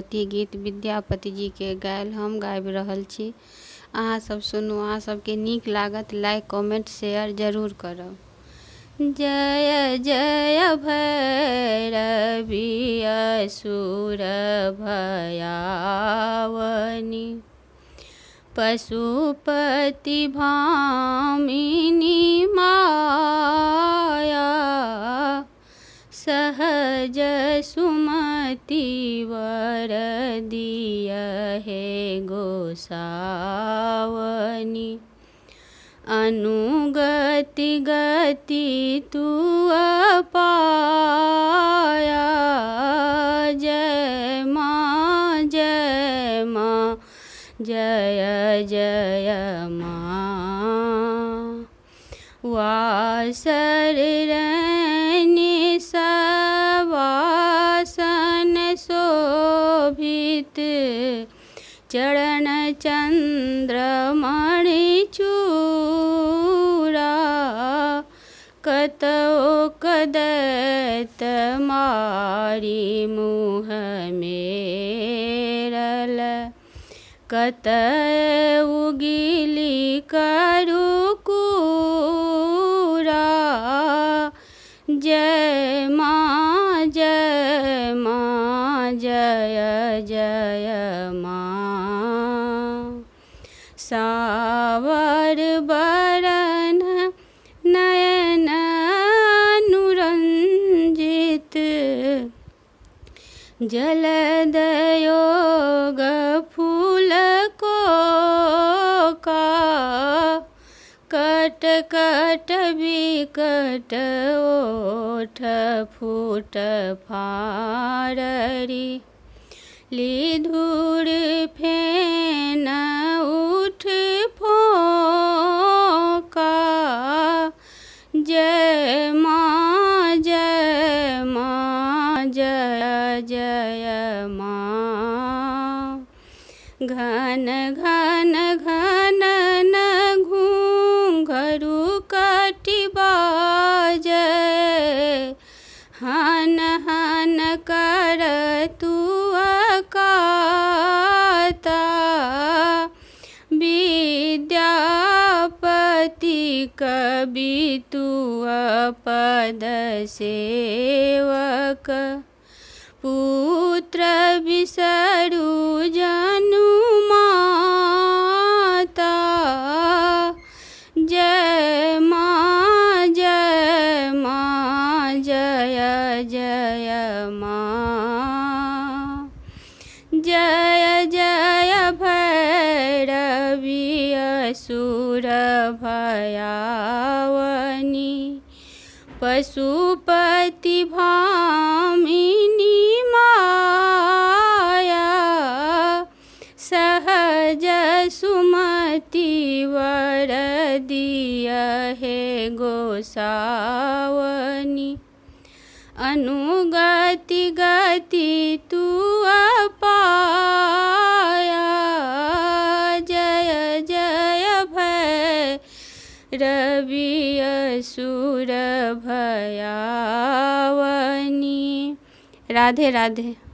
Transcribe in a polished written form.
भक्ति गीत विद्यापति जी के गायल हम गाबि रहल छी। अहाँ सब सुनू, अहाँ सबके नीक लागत, लाइक कमेंट शेयर जरूर करब। जय जय भैरवी असुर भयावनी, पशुपति भामिनी माया, सहज सुमति वर दियहे गोसावनी, अनुगति गति तू पाया। जय माँ जय माँ जय जय माँ, वासरणी सवासन शोभित, चरण चंद्रमणि चूड़ा, कतौ कदैत मारी मुँह मेरल, कतौ गिली करू कूड़ा। जय माँ जय माँ जय जय माँ, सावर बरन नयन अनुरंजित, जलद योग फूल को का, कट कट बिकट ओठ फूट फाररी, लिधुर फेन उठ फोका। जय माँ जय माँ जय जय माँ, घन घन घन न घूंघरू कटि बाजै, हन हन कर तू अकाता, विद्यापति कवि तू पद सेवक, पुत्र बिसरू जनु माता। जय माँ जय माँ जय जय माँ, जय जय भैरवी असुर भयावनी, पशुपति भामिनी माया, सहज सुमति वर दियहे गोसावनी, अनुगति गति तू पाया। जय जय भैरवी असुर भयावनी। राधे राधे।